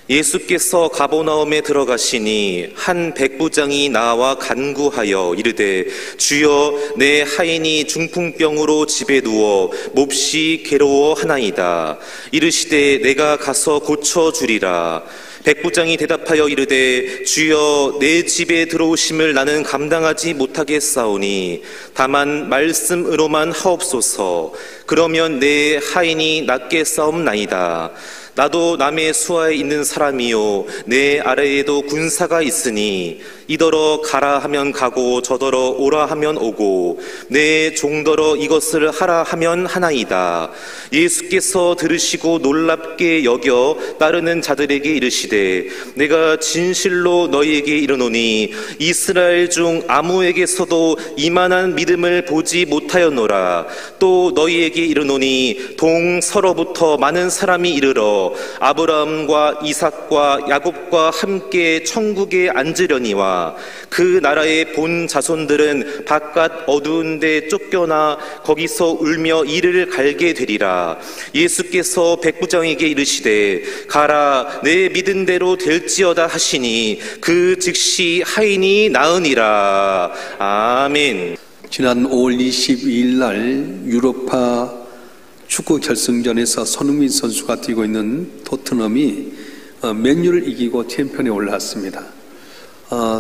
예수께서 가버나움에 들어가시니 한 백부장이 나와 간구하여 이르되 주여 내 하인이 중풍병으로 집에 누워 몹시 괴로워하나이다. 이르시되 내가 가서 고쳐주리라. 백부장이 대답하여 이르되 주여 내 집에 들어오심을 나는 감당하지 못하겠사오니 다만 말씀으로만 하옵소서. 그러면 내 하인이 낫게 싸움나이다. 나도 남의 수하에 있는 사람이요 내 아래에도 군사가 있으니 이더러 가라 하면 가고 저더러 오라 하면 오고 내 종더러 이것을 하라 하면 하나이다. 예수께서 들으시고 놀랍게 여겨 따르는 자들에게 이르시되 내가 진실로 너희에게 이르노니 이스라엘 중 아무에게서도 이만한 믿음을 보지 못하였노라. 또 너희에게 이르노니 동서로부터 많은 사람이 이르러 아브라함과 이삭과 야곱과 함께 천국에 앉으려니와 그 나라의 본 자손들은 바깥 어두운 데 쫓겨나 거기서 울며 이를 갈게 되리라. 예수께서 백부장에게 이르시되 가라 내 믿은 대로 될지어다 하시니 그 즉시 하인이 나으니라. 아멘. 지난 5월 22일 날 유로파 축구 결승전에서 손흥민 선수가 뛰고 있는 토트넘이 맨유를 이기고 챔피언에 올랐습니다.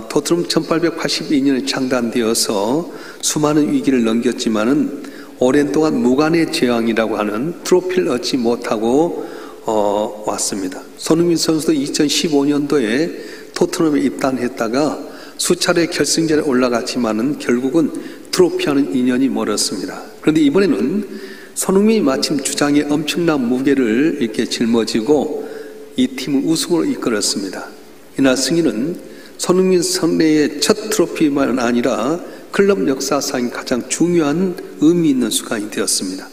토트넘 1882년에 창단되어서 수많은 위기를 넘겼지만은 오랜 동안 무관의 제왕이라고 하는 트로피를 얻지 못하고 왔습니다. 손흥민 선수도 2015년도에 토트넘에 입단했다가 수차례 결승전에 올라갔지만은 결국은 트로피와는 인연이 멀었습니다. 그런데 이번에는 손흥민이 마침 주장에 엄청난 무게를 이렇게 짊어지고 이 팀을 우승으로 이끌었습니다. 이날 승리는 손흥민 선배의 첫 트로피만 아니라 클럽 역사상 가장 중요한 의미 있는 순간이 되었습니다.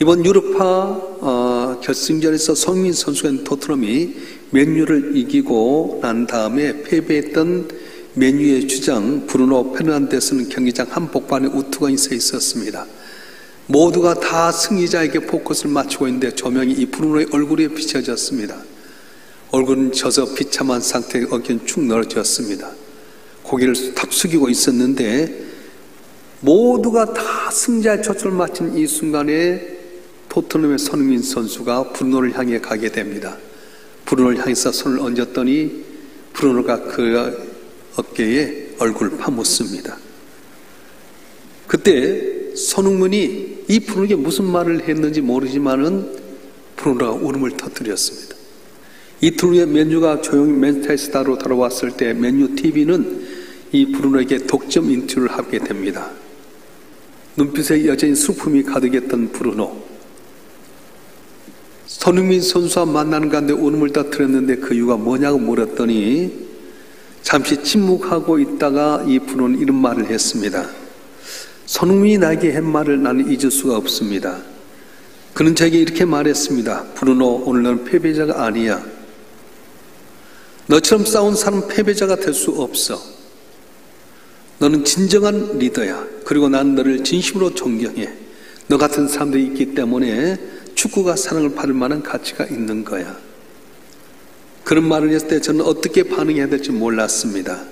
이번 유로파 결승전에서 손흥민 선수가 토트넘이 맨유를 이기고 난 다음에 패배했던 맨유의 주장 브루노 페르난데스는 경기장 한복판에 우두커니 서 있었습니다. 모두가 다 승리자에게 포커스를 맞추고 있는데 조명이 이 브루노의 얼굴에 비춰졌습니다. 얼굴은 져서 비참한 상태에 어깨는 축 늘어졌습니다. 고개를 탁 숙이고 있었는데 모두가 다 승자의 초점을 맞춘 이 순간에 토트넘의 손흥민 선수가 브루노를 향해 가게 됩니다. 브루노를 향해서 손을 얹었더니 브루노가 그 어깨에 얼굴을 파묻습니다. 그때 손흥민이 이 브루노에게 무슨 말을 했는지 모르지만은 브루노가 울음을 터뜨렸습니다. 이틀 후에 맨유가 조용히 맨체스터로 돌아왔을 때 맨유 TV는 이 브루노에게 독점 인터뷰를 하게 됩니다. 눈빛에 여전히 슬픔이 가득했던 브루노. 손흥민 선수와 만나는 가운데 울음을 터뜨렸는데 그 이유가 뭐냐고 물었더니 잠시 침묵하고 있다가 이 브루노는 이런 말을 했습니다. 손흥민이 나에게 한 말을 나는 잊을 수가 없습니다. 그는 저에게 이렇게 말했습니다. 브루노, 오늘 너는 패배자가 아니야. 너처럼 싸운 사람은 패배자가 될 수 없어. 너는 진정한 리더야. 그리고 난 너를 진심으로 존경해. 너 같은 사람들이 있기 때문에 축구가 사랑을 받을 만한 가치가 있는 거야. 그런 말을 했을 때 저는 어떻게 반응해야 될지 몰랐습니다.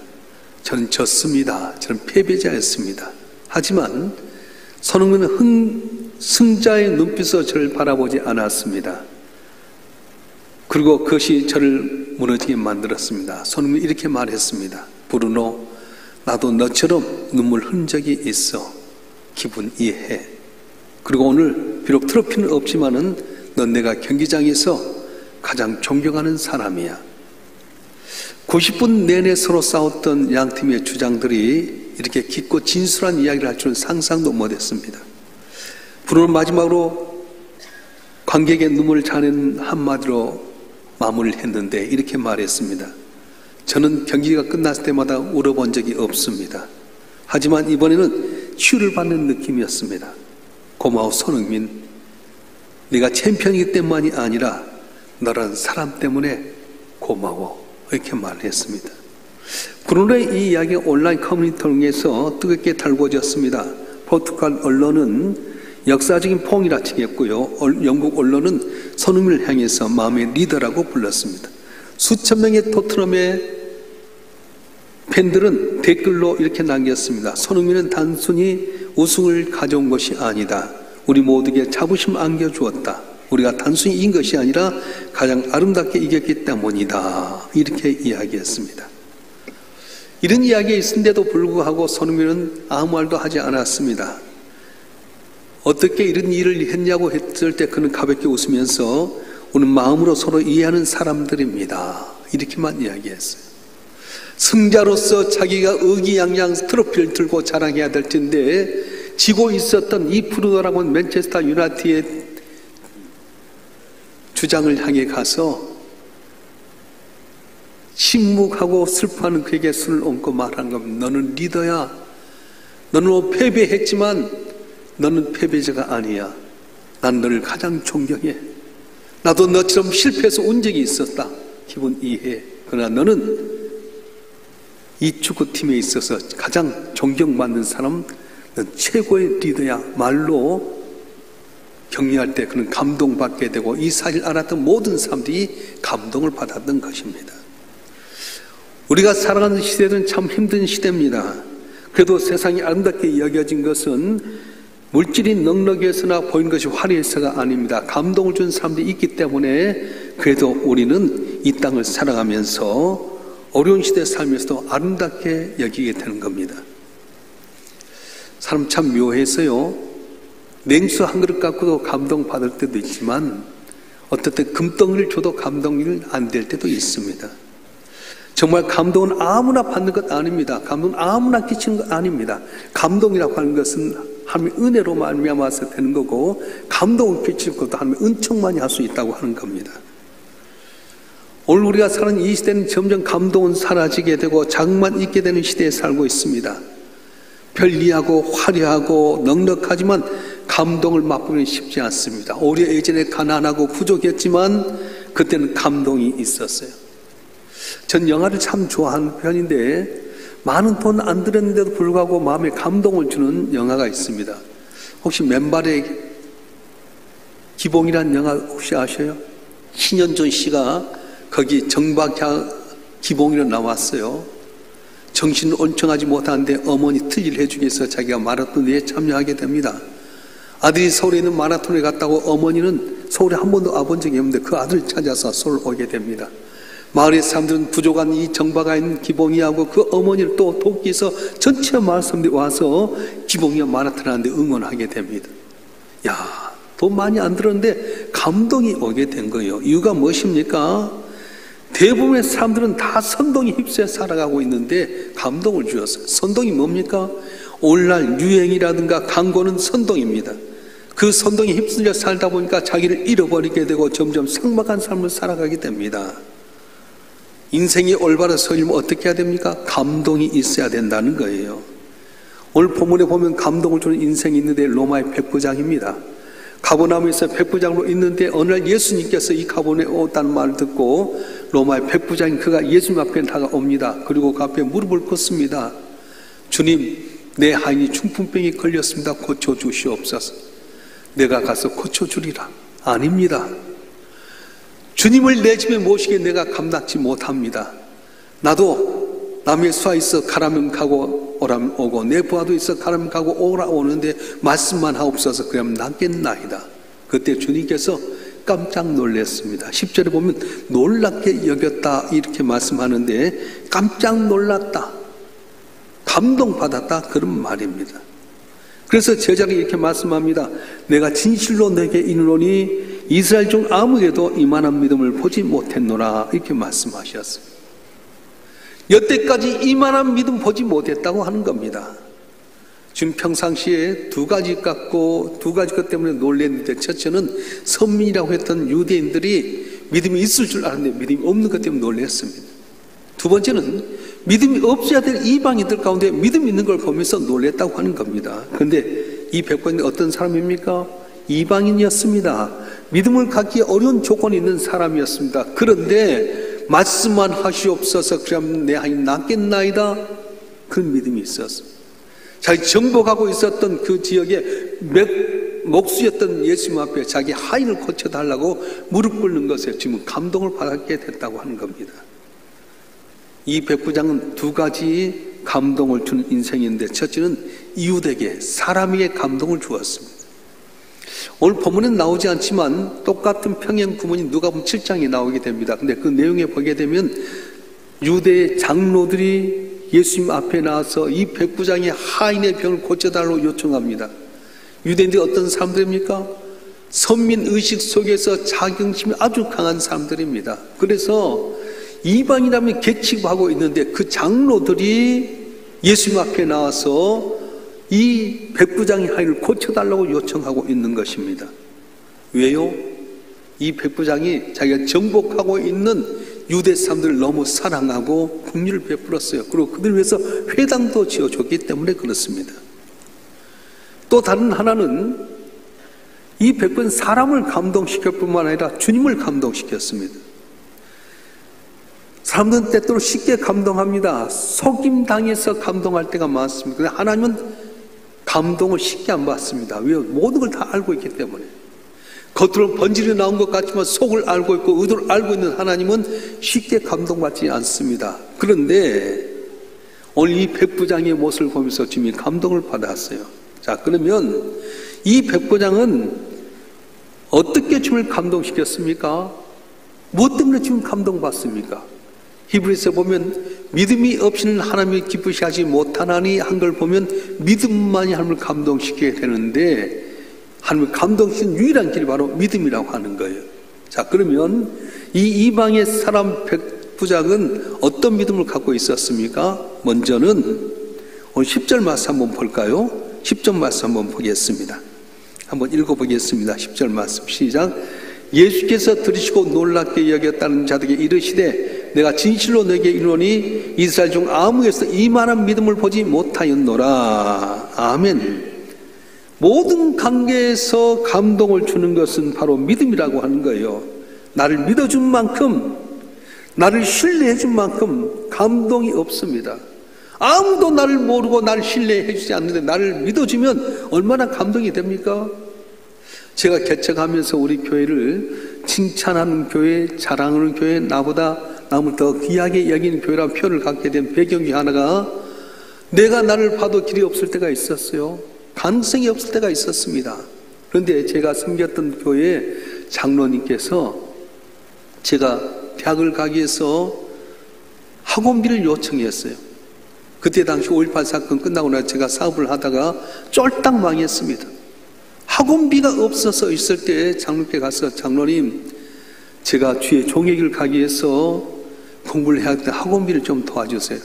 저는 졌습니다. 저는 패배자였습니다. 하지만 손흥민은 승자의 눈빛으로 저를 바라보지 않았습니다. 그리고 그것이 저를 무너지게 만들었습니다. 손흥민이 이렇게 말했습니다. 브루노, 나도 너처럼 눈물 흔적이 있어. 기분 이해해. 그리고 오늘 비록 트로피는 없지만은 넌 내가 경기장에서 가장 존경하는 사람이야. 90분 내내 서로 싸웠던 양 팀의 주장들이 이렇게 깊고 진솔한 이야기를 할 줄은 상상도 못했습니다. 브루노는 마지막으로 관객의 눈물을 자는 한마디로 마무리를 했는데 이렇게 말했습니다. 저는 경기가 끝났을 때마다 울어본 적이 없습니다. 하지만 이번에는 치유를 받는 느낌이었습니다. 고마워 손흥민. 네가 챔피언이기 때문만이 아니라 너라는 사람 때문에 고마워. 이렇게 말을 했습니다. 브루노의 이 이야기가 온라인 커뮤니티를 통해서 뜨겁게 달궈졌습니다. 포르투갈 언론은 역사적인 포옹이라 치겠고요. 영국 언론은 손흥민을 향해서 마음의 리더라고 불렀습니다. 수천 명의 토트넘의 팬들은 댓글로 이렇게 남겼습니다. 손흥민은 단순히 우승을 가져온 것이 아니다. 우리 모두에게 자부심 안겨주었다. 우리가 단순히 이긴 것이 아니라 가장 아름답게 이겼기 때문이다. 이렇게 이야기했습니다. 이런 이야기가 있은데도 불구하고 손흥민은 아무 말도 하지 않았습니다. 어떻게 이런 일을 했냐고 했을 때 그는 가볍게 웃으면서 우리는 마음으로 서로 이해하는 사람들입니다. 이렇게만 이야기했어요. 승자로서 자기가 의기양양 트로피를 들고 자랑해야 될 텐데 지고 있었던 이 프루노라고 하는 맨체스터 유나이티드의 주장을 향해 가서 침묵하고 슬퍼하는 그에게 손을 얹고 말하는 겁니다. 너는 리더야. 너는 패배했지만 너는 패배자가 아니야. 난 너를 가장 존경해. 나도 너처럼 실패해서 온 적이 있었다. 기분 이해해. 그러나 너는 이 축구팀에 있어서 가장 존경받는 사람, 넌 최고의 리더야. 말로 격려할 때 그는 감동받게 되고 이 사실을 알았던 모든 사람들이 감동을 받았던 것입니다. 우리가 살아가는 시대는 참 힘든 시대입니다. 그래도 세상이 아름답게 여겨진 것은 물질이 넉넉해서나 보이는 것이 화려해서가 아닙니다. 감동을 준 사람들이 있기 때문에 그래도 우리는 이 땅을 살아가면서 어려운 시대에 살면서도 아름답게 여기게 되는 겁니다. 사람 참 묘해서요. 냉수 한 그릇 갖고도 감동받을 때도 있지만 어떨 때 금덩이를 줘도 감동이 안 될 때도 있습니다. 정말 감동은 아무나 받는 것 아닙니다. 감동은 아무나 끼치는 것 아닙니다. 감동이라고 하는 것은 하나님의 은혜로 말미암아서 되는 거고 감동을 끼칠 것도 하나님의 은총만이 할 수 있다고 하는 겁니다. 오늘 우리가 사는 이 시대는 점점 감동은 사라지게 되고 자극만 있게 되는 시대에 살고 있습니다. 편리하고 화려하고 넉넉하지만 감동을 맛보기는 쉽지 않습니다. 오히려 예전에 가난하고 부족했지만 그때는 감동이 있었어요. 전 영화를 참 좋아하는 편인데 많은 돈 안 들였는데도 불구하고 마음에 감동을 주는 영화가 있습니다. 혹시 맨발의 기봉이라는 영화 혹시 아셔요? 신현준 씨가 거기 정박야 기봉이로 나왔어요. 정신을 온청하지 못하는데 어머니 특일 해주기 위해서 자기가 마라톤에 참여하게 됩니다. 아들이 서울에 있는 마라톤에 갔다고 어머니는 서울에 한 번도 와본 적이 없는데 그 아들을 찾아서 서울 오게 됩니다. 마을의 사람들은 부족한 이 정박아 있는 기봉이하고 그 어머니를 또 돕기 위해서 전체 마을 사람들이 와서 기봉이와 마라톤 하는데 응원하게 됩니다. 야, 돈 많이 안 들었는데 감동이 오게 된 거예요. 이유가 무엇입니까? 대부분의 사람들은 다 선동에 휩싸여 살아가고 있는데 감동을 주었어요. 선동이 뭡니까? 오늘날 유행이라든가 광고는 선동입니다. 그 선동에 휩쓸려 살다 보니까 자기를 잃어버리게 되고 점점 삭막한 삶을 살아가게 됩니다. 인생이 올바로 서려면 어떻게 해야 됩니까? 감동이 있어야 된다는 거예요. 오늘 본문에 보면 감동을 주는 인생이 있는데 로마의 백부장입니다. 가버나움에서 백부장으로 있는데 어느 날 예수님께서 이 가버나움에 오다는 말을 듣고 로마의 백부장인 그가 예수님 앞에 다가옵니다. 그리고 그 앞에 무릎을 꿇습니다. 주님, 내 하인이 중풍병에 걸렸습니다. 고쳐주시옵소서. 내가 가서 고쳐주리라. 아닙니다. 주님을 내 집에 모시게 내가 감당치 못합니다. 나도 남의 수하 있어 가라면 가고 오라면 오고 내 부하도 있어 가라면 가고 오라 오는데 말씀만 하옵소서. 그러면 낫겠나이다. 그때 주님께서 깜짝 놀랐습니다. 10절에 보면 놀랍게 여겼다 이렇게 말씀하는데 깜짝 놀랐다, 감동받았다 그런 말입니다. 그래서 제자가 이렇게 말씀합니다. 내가 진실로 내게 이르노니 이스라엘 중 아무에게도 이만한 믿음을 보지 못했노라 이렇게 말씀하셨어요. 여태까지 이만한 믿음 보지 못했다고 하는 겁니다. 지금 평상시에 두 가지 것 때문에 놀랐는데, 첫째는 선민이라고 했던 유대인들이 믿음이 있을 줄 알았는데 믿음이 없는 것 때문에 놀랐습니다. 두 번째는 믿음이 없어야 될 이방인들 가운데 믿음 있는 걸 보면서 놀랐다고 하는 겁니다. 그런데 이 백부장이 어떤 사람입니까? 이방인이었습니다. 믿음을 갖기 어려운 조건이 있는 사람이었습니다. 그런데 말씀만 하시옵소서. 그러면 내 하인 낫겠나이다. 그런 믿음이 있었습니다. 자기 정복하고 있었던 그 지역에 몇 목수였던 예수님 앞에 자기 하인을 고쳐달라고 무릎 꿇는 것에 지금 감동을 받게 됐다고 하는 겁니다. 이 백부장은 두 가지 감동을 준 인생인데, 첫째는 이웃에게, 사람에게 감동을 주었습니다. 오늘 본문에는 나오지 않지만 똑같은 평행 구문이 누가복음 7장에 나오게 됩니다. 근데 그 내용에 보게 되면 유대의 장로들이 예수님 앞에 나와서 이 백부장의 하인의 병을 고쳐달라고 요청합니다. 유대인들이 어떤 사람들입니까? 선민의식 속에서 자긍심이 아주 강한 사람들입니다. 그래서 이방이라면 개치고하고 있는데 그 장로들이 예수님 앞에 나와서 이 백부장의 하인을 고쳐달라고 요청하고 있는 것입니다. 왜요? 이 백부장이 자기가 정복하고 있는 유대 사람들을 너무 사랑하고 긍휼을 베풀었어요. 그리고 그들 위해서 회당도 지어줬기 때문에 그렇습니다. 또 다른 하나는 이 백부는 사람을 감동시킬 뿐만 아니라 주님을 감동시켰습니다. 사람들은 때때로 쉽게 감동합니다. 속임당해서 감동할 때가 많습니다. 그런데 하나님은 감동을 쉽게 안 받습니다. 왜? 모든 걸 다 알고 있기 때문에. 겉으로 번지르 나온 것 같지만 속을 알고 있고 의도를 알고 있는 하나님은 쉽게 감동받지 않습니다. 그런데 오늘 이 백부장의 모습을 보면서 주님이 감동을 받았어요. 자, 그러면 이 백부장은 어떻게 주님을 감동시켰습니까? 무엇 때문에 주님 감동받습니까? 히브리서에 보면 믿음이 없이는 하나님을 기쁘시하지 못하나니 한 걸 보면 믿음만이 하나님을 감동시키게 되는데, 하나님을 감동시키는 유일한 길이 바로 믿음이라고 하는 거예요. 자, 그러면 이 이방의 사람 백부장은 어떤 믿음을 갖고 있었습니까? 먼저는 오늘 10절 말씀 한번 볼까요? 10절 말씀 한번 보겠습니다. 한번 읽어보겠습니다. 10절 말씀 시작. 예수께서 들으시고 놀랍게 여겼다는 자들에게 이르시되 내가 진실로 너에게 이르노니 이스라엘 중 아무에서 이만한 믿음을 보지 못하였노라. 아멘. 모든 관계에서 감동을 주는 것은 바로 믿음이라고 하는 거예요. 나를 믿어준 만큼, 나를 신뢰해준 만큼 감동이 없습니다. 아무도 나를 모르고 나를 신뢰해주지 않는데 나를 믿어주면 얼마나 감동이 됩니까? 제가 개척하면서 우리 교회를 칭찬하는 교회, 자랑하는 교회, 나보다 남을 더 귀하게 여기는 교회라는 표현을 갖게 된 배경 중 하나가, 내가 나를 봐도 길이 없을 때가 있었어요. 가능성이 없을 때가 있었습니다. 그런데 제가 섬겼던 교회 장로님께서 제가 대학을 가기 위해서 학원비를 요청했어요. 그때 당시 5.18 사건 끝나고 나서 제가 사업을 하다가 쫄딱 망했습니다. 학원비가 없어서 있을 때 장로님께 가서, 장로님, 제가 주의 종의 가기 위해서 공부를 해야 할 때 학원비를 좀 도와주세요.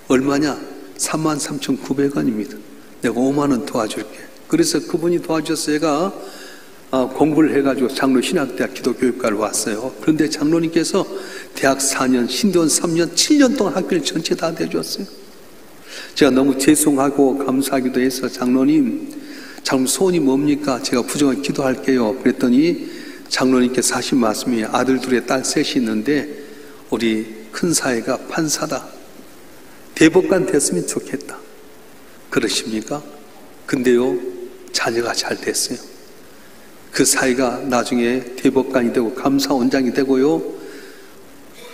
얼마냐? 33,900원입니다. 내가 5만 원 도와줄게. 그래서 그분이 도와줘서 제가 공부를 해가지고 장로 신학대학 기독교육과를 왔어요. 그런데 장로님께서 대학 4년, 신대원 3년, 7년 동안 학비를 전체 다 대줬어요. 제가 너무 죄송하고 감사하기도 해서, 장로님 소원이 뭡니까? 제가 부정하게 기도할게요. 그랬더니 장로님께서 하신 말씀이, 아들 둘에 딸 셋이 있는데 우리 큰 사이가 판사다. 대법관 됐으면 좋겠다. 그러십니까? 근데요, 자녀가 잘 됐어요. 그 사이가 나중에 대법관이 되고 감사원장이 되고요,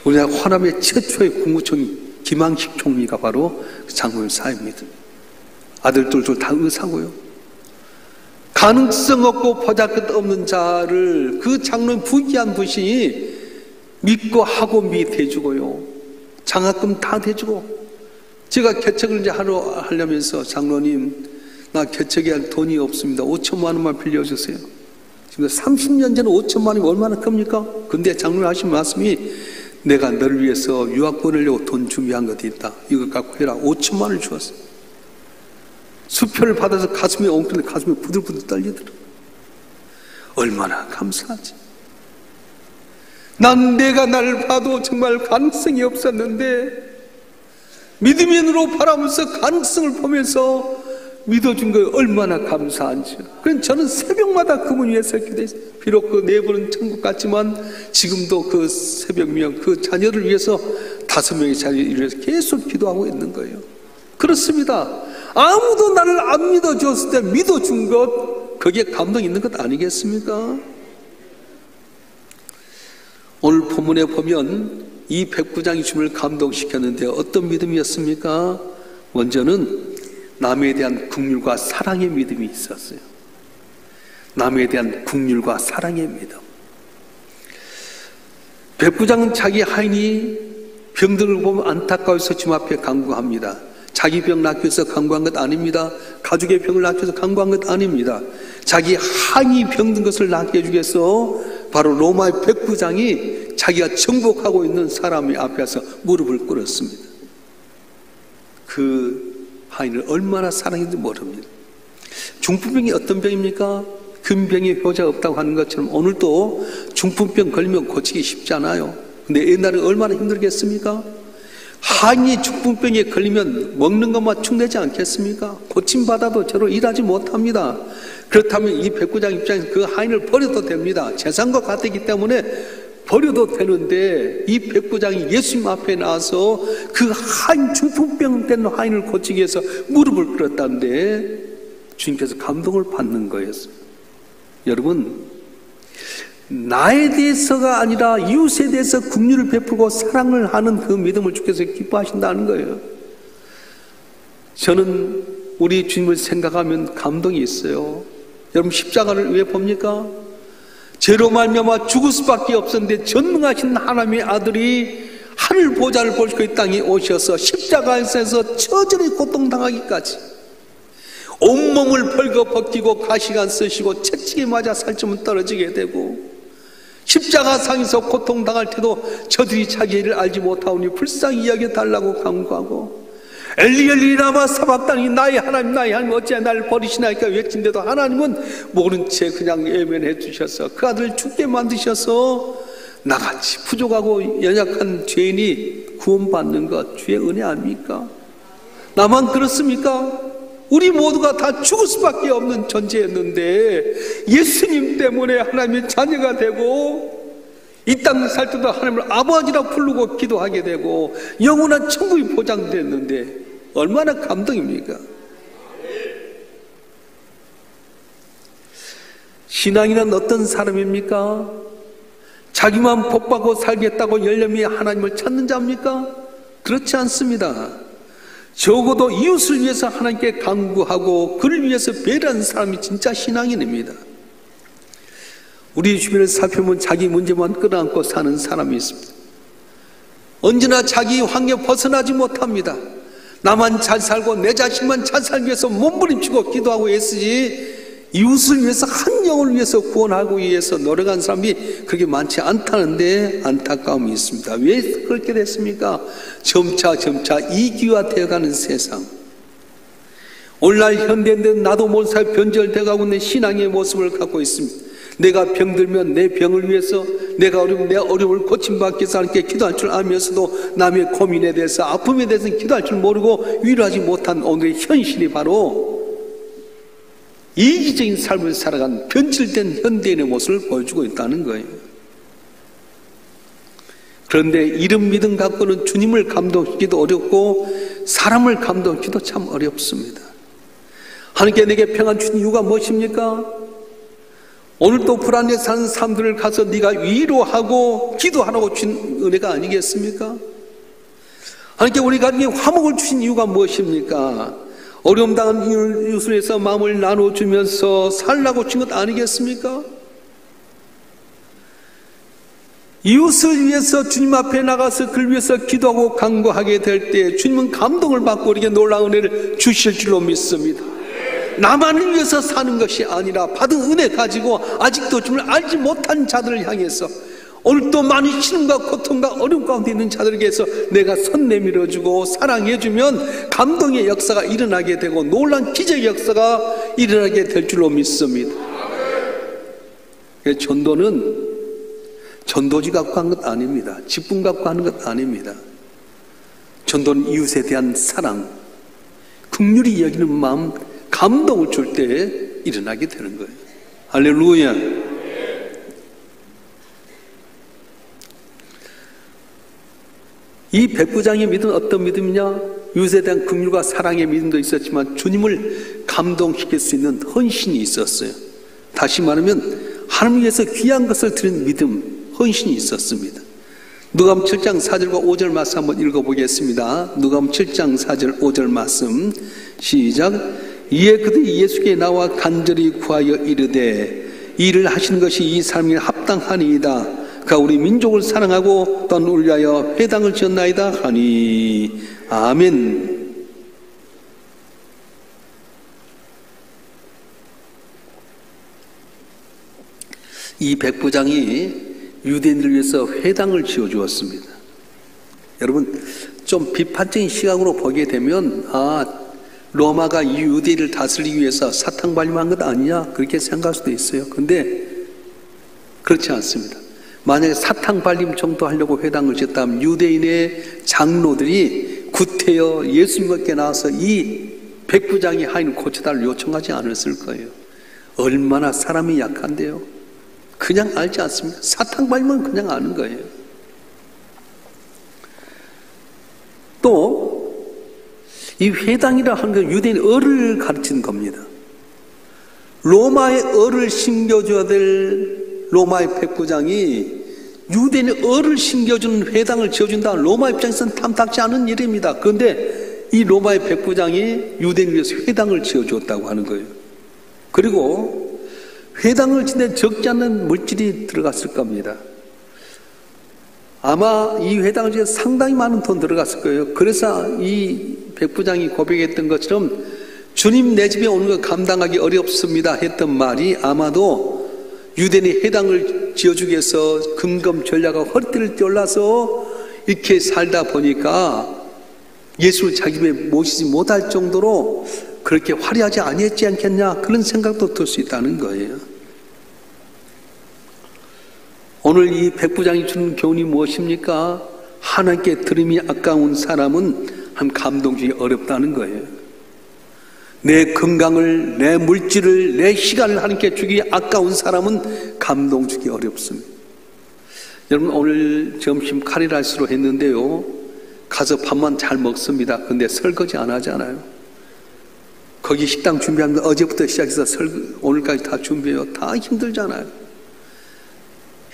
우리나라 호남의 최초의 국무총리 김항식 총리가 바로 장로님 사이입니다. 아들들도 다 의사고요. 가능성 없고 보잘것없는 자를 그 장로님 부귀한 분이 믿고 학원비 대주고요, 장학금 다 대주고, 제가 개척을 이제 하려면서, 장로님, 나 개척할 돈이 없습니다. 5천만 원만 빌려주세요. 지금 30년 전에 5천만 원이 얼마나 큽니까? 근데 장로님 하신 말씀이, 내가 너를 위해서 유학 보내려고 돈 준비한 것도 있다. 이거 갖고 해라. 5천만 원을 주었어요. 수표를 받아서 가슴이 엉클는데 가슴이 부들부들 떨리더라고요. 얼마나 감사하지. 난 내가 나를 봐도 정말 가능성이 없었는데 믿음의 눈으로 바라보면서 가능성을 보면서 믿어준 거 얼마나 감사한지요. 그래서 저는 새벽마다 그분 위해서 기도했어요. 비록 그 내부는 천국 같지만 지금도 그 새벽명 그 자녀를 위해서 5명의 자녀를 위해서 계속 기도하고 있는 거예요. 그렇습니다. 아무도 나를 안 믿어줬을 때 믿어준 것, 거기에 감동이 있는 것 아니겠습니까? 오늘 본문에 보면 이 백부장이 주님을 감동시켰는데 어떤 믿음이었습니까? 먼저는 남에 대한 긍휼과 사랑의 믿음이 있었어요. 남에 대한 긍휼과 사랑의 믿음. 백부장은 자기 하인이 병들고 보면 안타까워서 주님 앞에 간구합니다. 자기 병 낫기 위해서 간구한 것 아닙니다. 가족의 병을 낫기 위해서 간구한 것 아닙니다. 자기 하인이 병든 것을 낫게 해주기 위해서 바로 로마의 백부장이 자기가 정복하고 있는 사람의 앞에서 무릎을 꿇었습니다. 그 하인을 얼마나 사랑했는지 모릅니다. 중풍병이 어떤 병입니까? 금병에 효자가 없다고 하는 것처럼 오늘도 중풍병 걸리면 고치기 쉽지 않아요. 근데 옛날에 얼마나 힘들겠습니까? 하인이 중풍병에 걸리면 먹는 것만 축내지 않겠습니까? 고침받아도 저로 일하지 못합니다. 그렇다면 이 백부장 입장에서 그 하인을 버려도 됩니다. 재산과 같았기 때문에 버려도 되는데 이 백부장이 예수님 앞에 나와서 그 하인, 중풍병 된 하인을 고치기 위해서 무릎을 꿇었다는데 주님께서 감동을 받는 거였어요. 여러분, 나에 대해서가 아니라 이웃에 대해서 긍휼을 베풀고 사랑을 하는 그 믿음을 주께서 기뻐하신다는 거예요. 저는 우리 주님을 생각하면 감동이 있어요. 여러분, 십자가를 왜 봅니까? 죄로 말미암아 죽을 수밖에 없었는데 전능하신 하나님의 아들이 하늘 보좌를 보시고 이 땅에 오셔서 십자가에서 처절히 고통당하기까지 온몸을 벌거벗기고 가시관 쓰시고 채찍에 맞아 살점은 떨어지게 되고 십자가 상에서 고통당할 때도 저들이 자기 일을 알지 못하오니 불쌍히 여겨달라고 간구하고 엘리 엘리 라마 사박다니 나의 하나님 어찌 나를 버리시나이까 외친데도 하나님은 모른 채 그냥 예면해 주셔서 그 아들을 죽게 만드셔서 나같이 부족하고 연약한 죄인이 구원받는 것 주의 은혜 아닙니까? 나만 그렇습니까? 우리 모두가 다 죽을 수밖에 없는 존재였는데 예수님 때문에 하나님의 자녀가 되고 이 땅을 살 때도 하나님을 아버지라 부르고 기도하게 되고 영원한 천국이 보장됐는데 얼마나 감동입니까? 신앙이란 어떤 사람입니까? 자기만 복받고 살겠다고 열렬히 하나님을 찾는 자입니까? 그렇지 않습니다. 적어도 이웃을 위해서 하나님께 간구하고 그를 위해서 배려하는 사람이 진짜 신앙인입니다. 우리 주변을 살펴보면 자기 문제만 끌어안고 사는 사람이 있습니다. 언제나 자기 환경에 벗어나지 못합니다. 나만 잘 살고 내 자식만 잘 살기 위해서 몸부림치고 기도하고 애쓰지 이웃을 위해서 한 영을 위해서 구원하고 위해서 노력한 사람이 그렇게 많지 않다는데 안타까움이 있습니다. 왜 그렇게 됐습니까? 점차 이기화되어가는 세상. 오늘날 현대인데 나도 모르는 사이 변절되어가고 있는 신앙의 모습을 갖고 있습니다. 내가 병들면 내 병을 위해서 내가 어려우면 내 어려움을 고침받기 위해서 하나님께 기도할 줄 알면서도 남의 고민에 대해서 아픔에 대해서는 기도할 줄 모르고 위로하지 못한 오늘의 현실이 바로 이기적인 삶을 살아간 변질된 현대인의 모습을 보여주고 있다는 거예요. 그런데 이런 믿음 갖고는 주님을 감동시키기도 어렵고 사람을 감동시키기도 참 어렵습니다. 하나님께 내게 평안 주신 이유가 무엇입니까? 오늘도 불안해 사는 사람들을 가서 네가 위로하고 기도하라고 주신 은혜가 아니겠습니까? 하나님께 우리 가정에 화목을 주신 이유가 무엇입니까? 어려움 당한 이웃을 위해서 마음을 나눠주면서 살라고 준 것 아니겠습니까? 이웃을 위해서 주님 앞에 나가서 그를 위해서 기도하고 간구하게 될 때 주님은 감동을 받고 우리에게 놀라운 은혜를 주실 줄로 믿습니다. 나만을 위해서 사는 것이 아니라 받은 은혜 가지고 아직도 주님을 알지 못한 자들을 향해서 오늘도 많은 시름과 고통과 어려움 가운데 있는 자들에게서 내가 손 내밀어주고 사랑해주면 감동의 역사가 일어나게 되고 놀라운 기적의 역사가 일어나게 될 줄로 믿습니다. 전도는 전도지 갖고 한 것 아닙니다. 직분 갖고 하는 것 아닙니다. 전도는 이웃에 대한 사랑, 긍휼히 여기는 마음, 감동을 줄 때 일어나게 되는 거예요. 할렐루야. 이 백부장의 믿음은 어떤 믿음이냐? 이웃에 대한 긍휼과 사랑의 믿음도 있었지만 주님을 감동시킬 수 있는 헌신이 있었어요. 다시 말하면 하나님 위해서 귀한 것을 드린 믿음, 헌신이 있었습니다. 누가복음 7장 4절과 5절 말씀 한번 읽어보겠습니다. 누가복음 7장 4절 5절 말씀 시작. 이에 그들이 예수께 나와 간절히 구하여 이르되 이 일을 하시는 것이 이 사람이 합당하니이다. 그가 우리 민족을 사랑하고 또한 우리 위하여 회당을 지었나이다 하니. 아멘. 이 백부장이 유대인들을 위해서 회당을 지어주었습니다. 여러분, 좀 비판적인 시각으로 보게 되면 로마가 이 유대인을 다스리기 위해서 사탕 발림한 것 아니냐 그렇게 생각할 수도 있어요. 근데 그렇지 않습니다. 만약에 사탕 발림 정도 하려고 회당을 지었다면 유대인의 장로들이 구태여 예수님께 나와서 이 백부장이 하인 고쳐달라고 요청하지 않았을 거예요. 얼마나 사람이 약한데요. 그냥 알지 않습니까? 사탕 발림은 그냥 아는 거예요. 또 이 회당이라 하는 건 유대인 을을 가르치는 겁니다. 로마의 을을 심겨줘야 될 로마의 백부장이 유대인의 을을 심겨주는 회당을 지어준다. 로마 입장에서는 탐탁지 않은 일입니다. 그런데 이 로마의 백부장이 유대인을 위해서 회당을 지어주었다고 하는 거예요. 그리고 회당을 짓는 적지 않은 물질이 들어갔을 겁니다. 아마 이 회당을 지어 상당히 많은 돈 들어갔을 거예요. 그래서 이 백부장이 고백했던 것처럼 주님 내 집에 오는 거 감당하기 어렵습니다 했던 말이 아마도 유대인이 회당을 지어주기 위해서 금검 전략하고 허리띠를 떼올라서 이렇게 살다 보니까 예수를 자기 집에 모시지 못할 정도로 그렇게 화려하지 아니했지 않겠냐 그런 생각도 들 수 있다는 거예요. 오늘 이 백부장이 주는 교훈이 무엇입니까? 하나님께 드림이 아까운 사람은 한 감동 주기 어렵다는 거예요. 내 건강을, 내 물질을, 내 시간을 하나님께 주기 아까운 사람은 감동 주기 어렵습니다. 여러분 오늘 점심 카리라스로 했는데요. 가서 밥만 잘 먹습니다. 근데 설거지 안 하잖아요. 거기 식당 준비하면 어제부터 시작해서 오늘까지 다 준비해요. 다 힘들잖아요.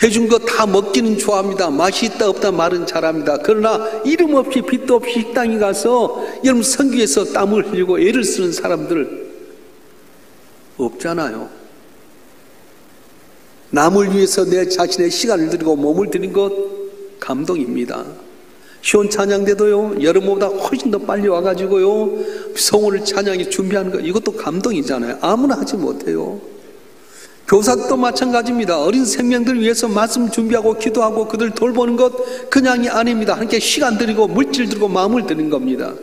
해준 거 다 먹기는 좋아합니다. 맛이 있다 없다 말은 잘합니다. 그러나 이름 없이 빛도 없이 식당에 가서 여러분 선교에서 땀을 흘리고 애를 쓰는 사람들 없잖아요. 남을 위해서 내 자신의 시간을 들이고 몸을 들인 것 감동입니다. 시온 찬양대도요 여러분보다 훨씬 더 빨리 와가지고요 성호를 찬양에 준비하는 것 이것도 감동이잖아요. 아무나 하지 못해요. 교사도 마찬가지입니다. 어린 생명들 위해서 말씀 준비하고 기도하고 그들 돌보는 것 그냥이 아닙니다. 함께 시간 들이고 물질 들이고 마음을 드는 겁니다.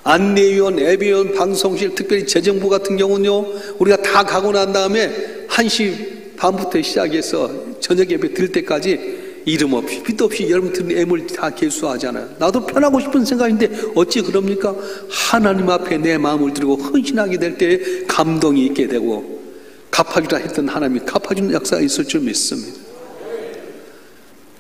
안내위원, 예배위원, 방송실, 특별히 재정부 같은 경우는요 우리가 다 가고 난 다음에 1시 반부터 시작해서 저녁 예배 드릴 때까지 이름 없이 빛도 없이 여러분 드린 애물 다 개수하잖아요. 나도 편하고 싶은 생각인데 어찌 그럽니까? 하나님 앞에 내 마음을 드리고 헌신하게 될 때 감동이 있게 되고 갚아주라 했던 하나님이 갚아주는 역사가 있을 줄 믿습니다.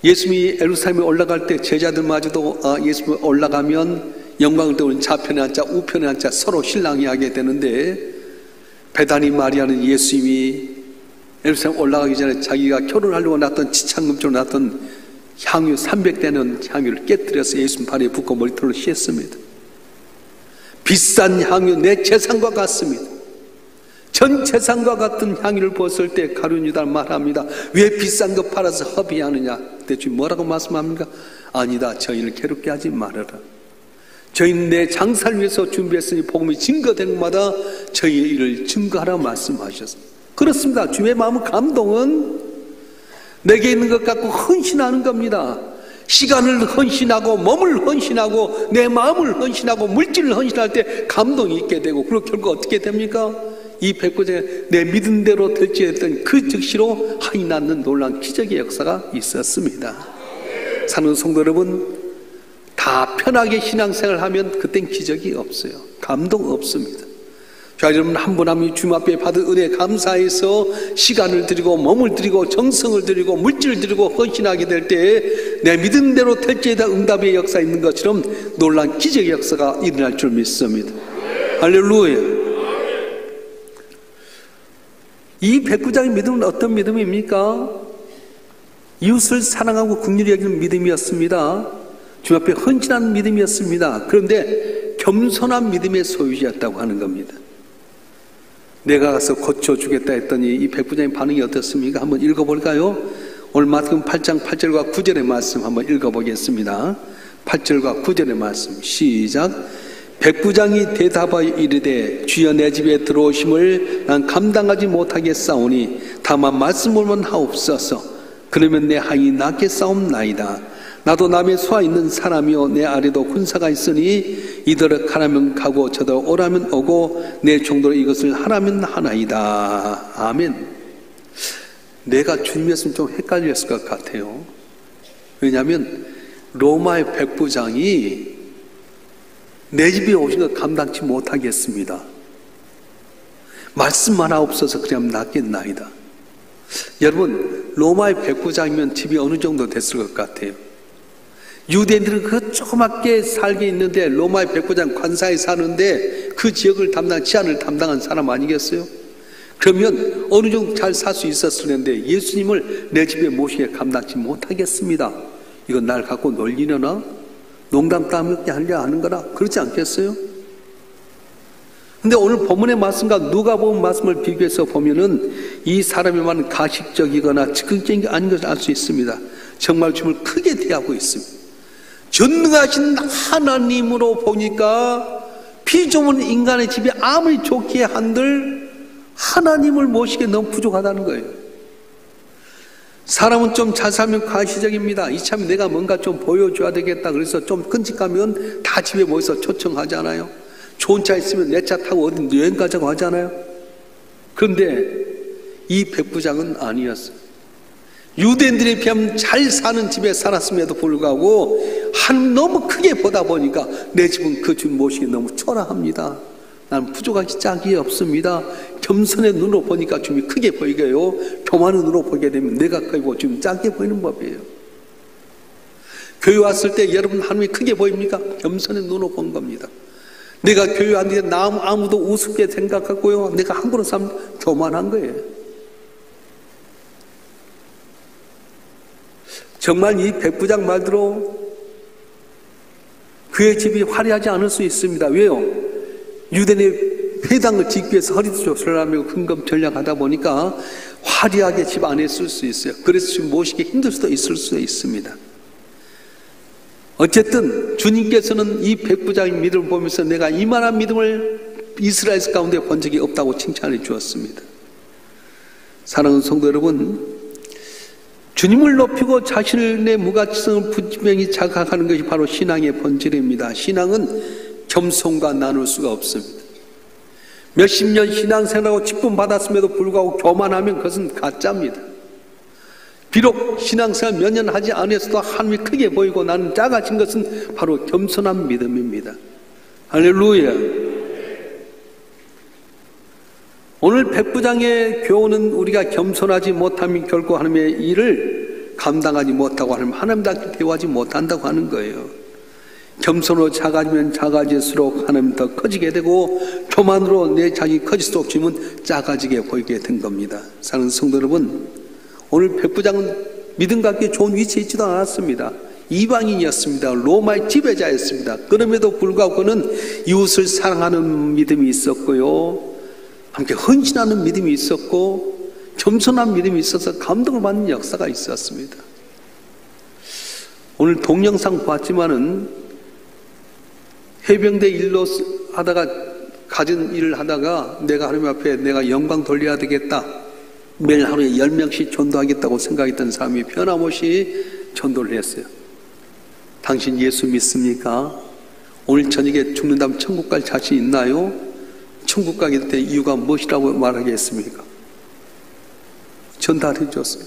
예수님이 예루살렘에 올라갈 때 제자들마저도 예수님이 올라가면 영광을 떠오르는 좌편에 앉자 우편에 앉자 서로 신랑이 하게 되는데 베다니 마리아는 예수님이 예루살렘 올라가기 전에 자기가 결혼하려고 놨던 지창금처럼 놨던 향유 300대는 향유를 깨뜨려서 예수님 발에 붓고 머리털로 씻습니다. 비싼 향유 내 재산과 같습니다. 전 재산과 같은 향유를 벗을 때 가룟 유다 말합니다. 왜 비싼 거 팔아서 허비하느냐? 대충 뭐라고 말씀합니까? 아니다. 저희를 괴롭게 하지 말아라. 저희는 내 장사를 위해서 준비했으니 복음이 증거되는 것마다 저희의 일을 증거하라 말씀하셨습니다. 그렇습니다. 주님의 마음의 감동은 내게 있는 것 갖고 헌신하는 겁니다. 시간을 헌신하고 몸을 헌신하고 내 마음을 헌신하고 물질을 헌신할 때 감동이 있게 되고 그리고 결국 어떻게 됩니까? 이 백부장이 내 믿은 대로 될지 했던 그 즉시로 하이 낳는 놀라운 기적의 역사가 있었습니다. 사는 성도 여러분 다 편하게 신앙생활을 하면 그땐 기적이 없어요. 감동 없습니다. 자, 여러분 한 분 한 분이 주님 앞에 받은 은혜 감사해서 시간을 드리고 몸을 드리고 정성을 드리고 물질을 드리고 헌신하게 될 때 내 믿은 대로 될지에다 응답의 역사 있는 것처럼 놀라운 기적의 역사가 일어날 줄 믿습니다. 할렐루야. 이 백부장의 믿음은 어떤 믿음입니까? 이웃을 사랑하고 긍휼히 여기는 믿음이었습니다. 주님 앞에 헌신하는 믿음이었습니다. 그런데 겸손한 믿음의 소유자였다고 하는 겁니다. 내가 가서 고쳐주겠다 했더니 이 백부장의 반응이 어떻습니까? 한번 읽어볼까요? 오늘 마태복음 8장 8절과 9절의 말씀 한번 읽어보겠습니다. 8절과 9절의 말씀 시작. 백부장이 대답하여 이르되 주여 내 집에 들어오심을 난 감당하지 못하겠사오니 다만 말씀을만 하옵소서. 그러면 내 하인이 낫게 싸움나이다. 나도 남의 소아 있는 사람이요 내 아래도 군사가 있으니 이더러 가라면 가고 저더러 오라면 오고 내 종도로 이것을 하라면 하나이다. 아멘. 내가 주님이었으면 좀 헷갈렸을 것 같아요. 왜냐하면 로마의 백부장이 내 집에 오신 것 감당치 못하겠습니다. 말씀만 하옵소서 그냥 낫겠나이다. 여러분 로마의 백부장이면 집이 어느 정도 됐을 것 같아요? 유대인들은 그 조그맣게 살게 있는데 로마의 백부장 관사에 사는데 그 지역을 치안을 담당한 사람 아니겠어요? 그러면 어느 정도 잘 살 수 있었을 텐데 예수님을 내 집에 모시게 감당치 못하겠습니다. 이건 날 갖고 놀리려나? 농담 따먹게 하려 하는 거라? 그렇지 않겠어요? 근데 오늘 본문의 말씀과 누가복음 말씀을 비교해서 보면은 이 사람의 말은 가식적이거나 즉흥적인 게 아닌 것을 알 수 있습니다. 정말 주님을 크게 대하고 있습니다. 전능하신 하나님으로 보니까 피조물 인간의 집이 아무리 좋게 한들 하나님을 모시기에 너무 부족하다는 거예요. 사람은 좀 잘 살면 가시적입니다. 이참에 내가 뭔가 좀 보여줘야 되겠다. 그래서 좀 끔찍하면 다 집에 모여서 초청하잖아요. 좋은 차 있으면 내 차 타고 어디 여행 가자고 하잖아요. 그런데 이 백부장은 아니었어요. 유대인들에 비하면 잘 사는 집에 살았음에도 불구하고 하나님 너무 크게 보다 보니까 내 집은 그 주님 모시기 너무 초라합니다. 나는 부족하기 짝이 없습니다. 겸손의 눈으로 보니까 주님이 크게 보이게요. 교만의 눈으로 보게 되면 내가 크고 주님 작게 보이는 법이에요. 교회 왔을 때 여러분 하나님이 크게 보입니까? 겸손의 눈으로 본 겁니다. 내가 교회 왔는데 아무도 우습게 생각하고요. 내가 함부로 살면 교만한 거예요. 정말 이 백부장 말대로 그의 집이 화려하지 않을 수 있습니다. 왜요? 유대인의 회당을 짓기 위해서 허리도 조설하며 금검 전략하다 보니까 화려하게 집 안에 쓸 수 있어요. 그래서 지금 모시기 힘들 수도 있을 수 있습니다. 어쨌든 주님께서는 이 백부장의 믿음을 보면서 내가 이만한 믿음을 이스라엘 가운데 본 적이 없다고 칭찬해 주었습니다. 사랑하는 성도 여러분, 주님을 높이고 자신의 무가치성을 분명히 자각하는 것이 바로 신앙의 본질입니다. 신앙은 겸손과 나눌 수가 없습니다. 몇십 년 신앙생활하고 직분 받았음에도 불구하고 교만하면 그것은 가짜입니다. 비록 신앙생활 몇 년 하지 않았어도 하나님이 크게 보이고 나는 작아진 것은 바로 겸손한 믿음입니다. 할렐루야. 오늘 백부장의 교훈은 우리가 겸손하지 못하면 결코 하나님의 일을 감당하지 못하고 하나님답게 대우하지 못한다고 하는 거예요. 겸손으로 작아지면 작아질수록 하나님 더 커지게 되고 교만으로 내 자기 커질수록 주님은 작아지게 보이게 된 겁니다. 사랑하는 성도 여러분, 오늘 백부장은 믿음 갖기에 좋은 위치에 있지도 않았습니다. 이방인이었습니다. 로마의 지배자였습니다. 그럼에도 불구하고 그는 이웃을 사랑하는 믿음이 있었고요, 함께 헌신하는 믿음이 있었고 겸손한 믿음이 있어서 감동을 받는 역사가 있었습니다. 오늘 동영상 봤지만은 해병대 일로 하다가 가진 일을 하다가 내가 하나님 앞에 내가 영광 돌려야 되겠다, 매일 하루에 10명씩 전도하겠다고 생각했던 사람이 변함없이 전도를 했어요. 당신 예수 믿습니까? 오늘 저녁에 죽는다면 천국 갈 자신 있나요? 천국 가게 될 이유가 무엇이라고 말하겠습니까? 전달해 줬어요.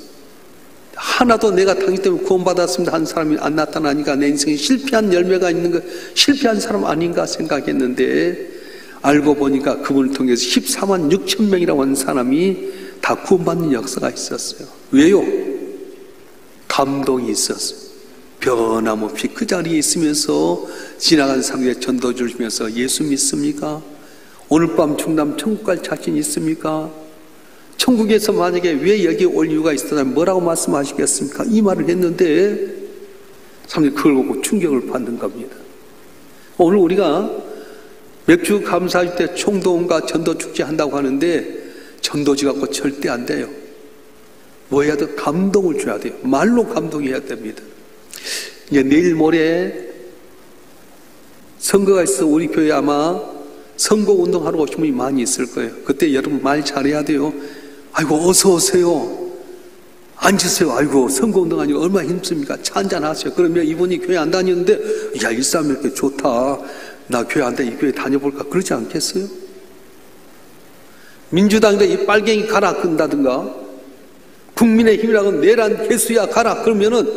하나도 내가 당신 때문에 구원받았습니다 한 사람이 안 나타나니까 내 인생에 실패한 열매가 있는 거, 실패한 사람 아닌가 생각했는데 알고 보니까 그분을 통해서 14만 6천 명이라고 하는 사람이 다 구원받는 역사가 있었어요. 왜요? 감동이 있었어요. 변함없이 그 자리에 있으면서 지나간 사람에게 전도 주시면서 예수 믿습니까? 오늘 밤 중남 천국 갈 자신 있습니까? 천국에서 만약에 왜 여기 올 이유가 있었다면 뭐라고 말씀하시겠습니까? 이 말을 했는데 사람들이 그걸 보고 충격을 받는 겁니다. 오늘 우리가 맥주 감사할 때 총동원과 전도축제 한다고 하는데 전도지 갖고 절대 안 돼요. 뭐 해야 돼? 감동을 줘야 돼요. 말로 감동해야 됩니다. 이제 내일 모레 선거가 있어 우리 교회 아마 선거 운동하러 오신 분이 많이 있을 거예요. 그때 여러분 말 잘해야 돼요. 아이고 어서 오세요. 앉으세요. 아이고 선거 운동하니 얼마나 힘듭니까? 차 한잔 하세요. 그러면 이분이 교회 안 다니는데 야 이 사람 이렇게 좋다. 나 교회 안 돼. 이 교회 다녀볼까? 그러지 않겠어요? 민주당도 이 빨갱이 가라 그런다든가 국민의힘이라고 내란 개수야 가라 그러면은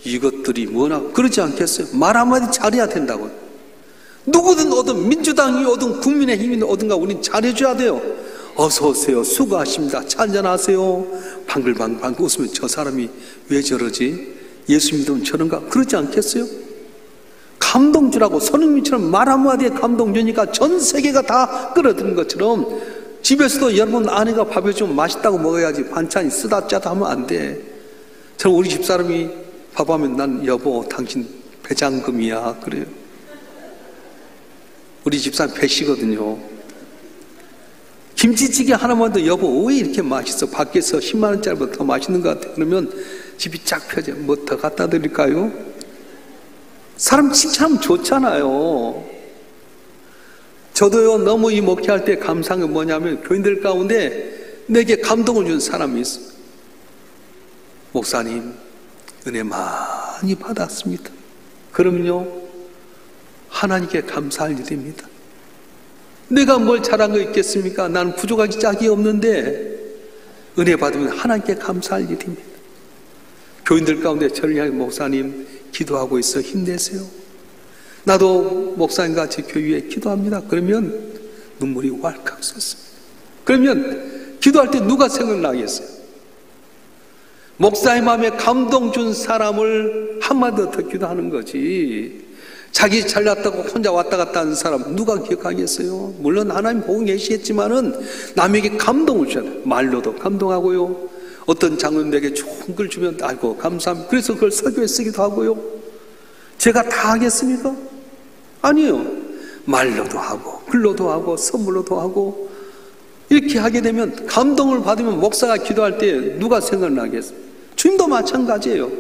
이것들이 뭐나 그러지 않겠어요? 말 한마디 잘해야 된다고. 누구든 오든 민주당이 오든 국민의힘이 오든가 우린 잘해줘야 돼요. 어서 오세요. 수고하십니다. 차 한잔하세요. 방글방글 웃으면 저 사람이 왜 저러지? 예수 믿으면 저런가? 그러지 않겠어요? 감동 주라고 손흥민처럼 말 한마디에 감동 주니까 전 세계가 다 끌어들인 것처럼 집에서도 여러분 아내가 밥 해주면 맛있다고 먹어야지 반찬이 쓰다 짜다 하면 안 돼. 저는 우리 집사람이 밥하면 난 여보 당신 배장금이야 그래요. 우리 집사람 배시거든요. 김치찌개 하나만 더 여보 왜 이렇게 맛있어? 밖에서 10만 원짜리보다 더 맛있는 것 같아. 그러면 집이 쫙 펴져. 뭐 더 갖다 드릴까요? 사람 칭찬하면 좋잖아요. 저도요 너무 이 목회할 때 감사한 게 뭐냐면 교인들 가운데 내게 감동을 준 사람이 있어요. 목사님 은혜 많이 받았습니다. 그럼요 하나님께 감사할 일입니다. 내가 뭘 잘한 거 있겠습니까? 나는 부족하기 짝이 없는데 은혜 받으면 하나님께 감사할 일입니다. 교인들 가운데 저를 향해 목사님 기도하고 있어 힘내세요. 나도 목사님과 같이 교회에 기도합니다. 그러면 눈물이 왈칵 솟습니다. 그러면 기도할 때 누가 생각나겠어요? 목사의 마음에 감동 준 사람을 한마디 더 기도하는 거지. 자기 잘났다고 혼자 왔다 갔다 하는 사람 누가 기억하겠어요? 물론 하나님 보고 계시겠지만은 남에게 감동을 줘야 돼요. 말로도 감동하고요. 어떤 장로님에게 좋은 글 주면 아이고 감사합니다. 그래서 그걸 설교에 쓰기도 하고요. 제가 다 하겠습니까? 아니요. 말로도 하고 글로도 하고 선물로도 하고 이렇게 하게 되면 감동을 받으면 목사가 기도할 때 누가 생각나겠어요? 주님도 마찬가지예요.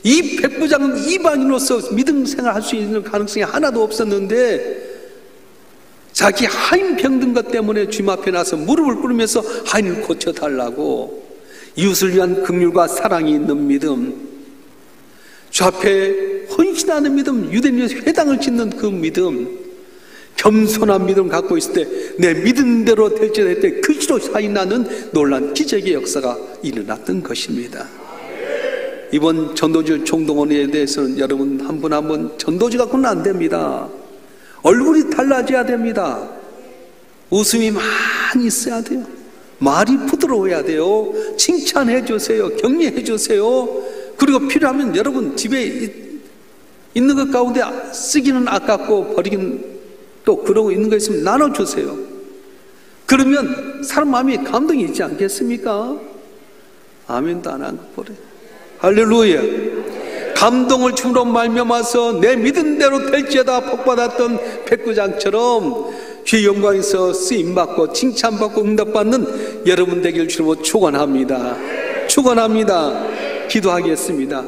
이 백부장은 이방인으로서 믿음 생활할 수 있는 가능성이 하나도 없었는데 자기 하인 병든 것 때문에 주님 앞에 나서 무릎을 꿇으면서 하인을 고쳐달라고 이웃을 위한 긍휼과 사랑이 있는 믿음, 주 앞에 헌신하는 믿음, 유대인의 회당을 짓는 그 믿음, 겸손한 믿음 갖고 있을 때 내 믿음대로 될지라 할 때 그시로 사인하는 놀란 기적의 역사가 일어났던 것입니다. 이번 전도주 총동원에 대해서는 여러분 한 분 한 분 전도주 갖고는 안 됩니다. 얼굴이 달라져야 됩니다. 웃음이 많이 있어야 돼요. 말이 부드러워야 돼요. 칭찬해 주세요. 격려해 주세요. 그리고 필요하면 여러분 집에 있는 것 가운데 쓰기는 아깝고 버리긴 또 그러고 있는 거 있으면 나눠주세요. 그러면 사람 마음이 감동이 있지 않겠습니까? 아멘도 안 하고 버려요. 할렐루야. 감동을 줌으로 말미암아서 내 믿은 대로 될지어다 복받았던 백부장처럼 주의 영광에서 쓰임받고 칭찬받고 응답받는 여러분 되길 주로 축원합니다. 축원합니다. 기도하겠습니다.